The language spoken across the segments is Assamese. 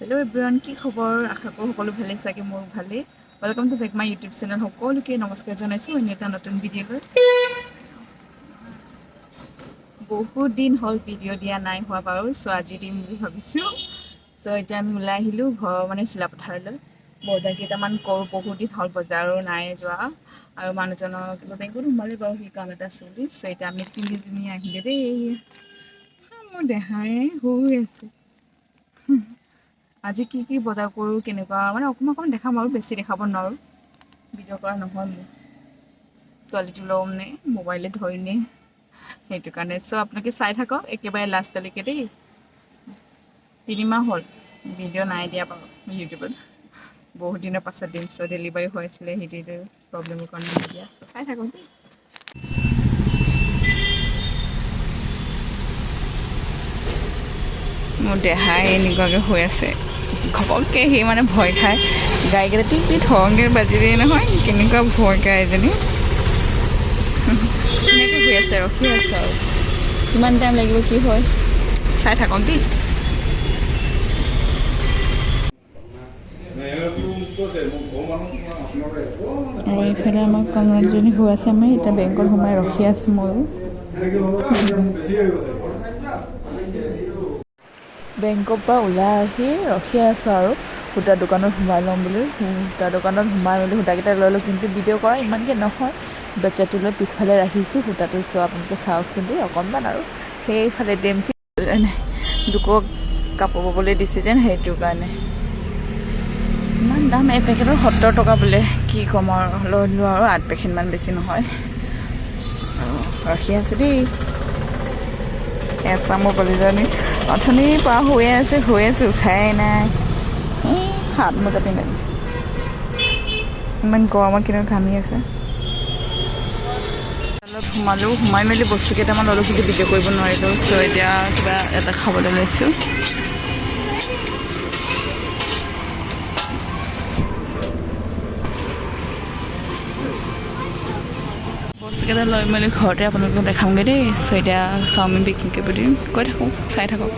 Hello everyone, কি খবৰ? আশা কৰোঁ সকলো ভালে চাগে মোৰ ভালে। Welcome to back my YouTube channel. সকলোকে নমস্কাৰ জনাইছোঁ অন্য এটা নতুন ভিডিঅ'লৈ। বহুত দিন হ'ল ভিডিঅ' দিয়া নাই হোৱা বাৰু, চ' আজি দিম বুলি ভাবিছোঁ। চ' এতিয়া আমি ওলাই আহিলোঁ ঘৰৰ মানে চিলাপথাৰলৈ। বজাৰ কেইটামান কৰোঁ, বহুত দিন হ'ল বজাৰো নাই যোৱা আৰু মানুহজনৰ কিবা বেংকত সোমালে বাৰু সেই কাম এটা চলি। চ' এতিয়া আমি তিনিজনী আহিলে দেই। মোৰ দেহাই হৈ আছে। আজি কি বজাৰ কৰোঁ কেনেকুৱা মানে অকণমান দেখাম আৰু বেছি দেখাব নোৱাৰোঁ, ভিডিঅ' কৰা নহয় মোৰ। ছোৱালীটো ল'ম নে মোবাইলে ধৰিনে সেইটো কাৰণে। চ' আপোনালোকে চাই থাকক একেবাৰে লাষ্টলৈকে দেই। 3 মাহ হ'ল ভিডিঅ' নাই দিয়া বাৰু ইউটিউবত, বহুত দিনৰ পাছত দিম। চ' ডেলিভাৰী হৈ আছিলে সেইটো প্ৰব্লেমৰ কাৰণে নাই দিয়া। চ' চাই থাকক দেই। মোৰ দেহাই এনেকুৱাকৈ হৈ আছে, ঘপককৈ সি মানে ভয় খায়। গাড়ীকেইটা টিক টিক ধৰংকৈ বাজিলেই নহয়, কেনেকুৱা ভয় খায় এজনী। এনেকৈ হৈ আছে, ৰখি আছে আৰু কিমান টাইম লাগিব কি হয় চাই থাকক দেই। আৰু এইফালে আমাৰ কংগ্ৰেছজনী হৈ আছে, আমি এতিয়া বেংকত সোমাই ৰখি আছোঁ। ময়ো বেংকৰ পৰা ওলাই আহি ৰখি আছোঁ আৰু সূতা দোকানত সোমাই ল'ম বুলি। সূতা দোকানত সোমাই মেলি সূতাকেইটা লৈ লওঁ, কিন্তু ভিডিঅ' কৰা ইমানকৈ নহয়। বাচ্ছাটো লৈ পিছফালে ৰাখিছোঁ সূতাটো, চোৱা আপোনালোকে চাওকচোন দেই অকণমান। আৰু সেইফালে ডেমচি লোকক কাপোৰ ববলৈ দিছোঁ যেন, সেইটো কাৰণে ইমান দাম। এপেকেটত 70 টকা বোলে, কি ক'ম আৰু লৈ লোৱা আৰু 8 পেকেটমান, বেছি নহয়। ৰখি আছোঁ দেই। এছা মোৰ কলিজনী অথনি পৰা হৈ আছোঁ উঠাই নাই। হাত মোজা পিন্ধাই দিছোঁ, ইমান গৰমত কিন্তু ঘামি আছে। অলপ সোমালোঁ, সোমাই মেলি বস্তু কেইটামান ল'লোঁ, কিন্তু ভিডিঅ' কৰিব নোৱাৰিলোঁ। চ' এতিয়া কিবা এটা খাবলৈ লৈছোঁ। বস্তুকেইটা লৈ মেলি ঘৰতে আপোনালোকক দেখামগৈ দেই। চ' এতিয়া চাওমিন পেকিং কৰিব দিম, কৈ থাকোঁ চাই থাকক।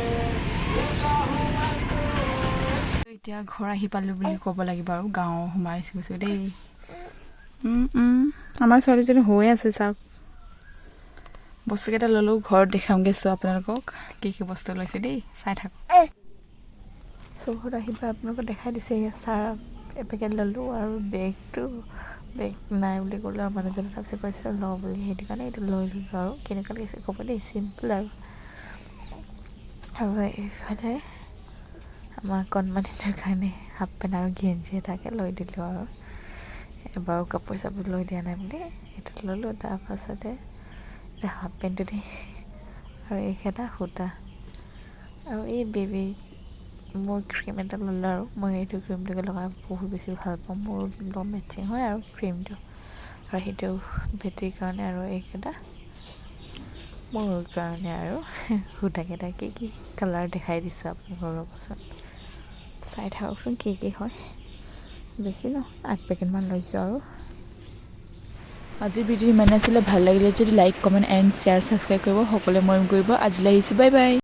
এতিয়া ঘৰ আহি পালোঁ বুলি ক'ব লাগিব আৰু, গাঁও সোমাইছোঁ দেই। আমাৰ ছোৱালীজনী হৈ আছে, চাওক বস্তুকেইটা ল'লোঁ, ঘৰত দেখামগৈ। চ' আপোনালোকক কি বস্তু লৈছে দেই, চাই থাকক। চৌহদ আহি পাই আপোনালোকক দেখাই দিছে। চাহ এপেকেট ল'লোঁ আৰু বেগ নাই বুলি ক'লোঁ আৰু মানুহজনে তাৰপিছত কৈছে লওঁ বুলি, সেইটো কাৰণে এইটো লৈ ল'লোঁ। আৰু কেনেকুৱা লাগিছে ক'ব দেই, চিম্পল আৰু এইফালে আমাৰ কণমানিটোৰ কাৰণে হাফ পেণ্ট আৰু গেঞ্জি এটাকে লৈ দিলোঁ। আৰু এবাৰো কাপোৰ চাপোৰ লৈ দিয়া নাই বুলি সেইটো ল'লোঁ। তাৰপাছতে এতিয়া হাফ পেণ্টটো দি আৰু এইকেইটা সূতা আৰু এই বেবী মোৰ ক্ৰীম এটা ল'লোঁ। আৰু মই এইটো ক্ৰীমটোকে লগাই বহুত বেছি ভাল পাওঁ, মোৰ লগত মেচিং হয় আৰু ক্ৰীমটো। আৰু সেইটো বেটীৰ কাৰণে, আৰু এইকেইটা মোৰ কাৰণে। আৰু সূতাকেইটা কি কালাৰ দেখাই দিছোঁ আপোনালোকৰ পচন্দ, চাই থাককচোন কি হয়। বেছি নহয়, 8 পেকেটমান লৈছোঁ। আৰু আজিৰ ভিডিঅ' ইমানে আছিলে। ভাল লাগিলে যদি like, comment and share, subscribe কৰিব। সকলোৱে মৰম কৰিব। আজিলৈ আহিছোঁ, বাই বাই।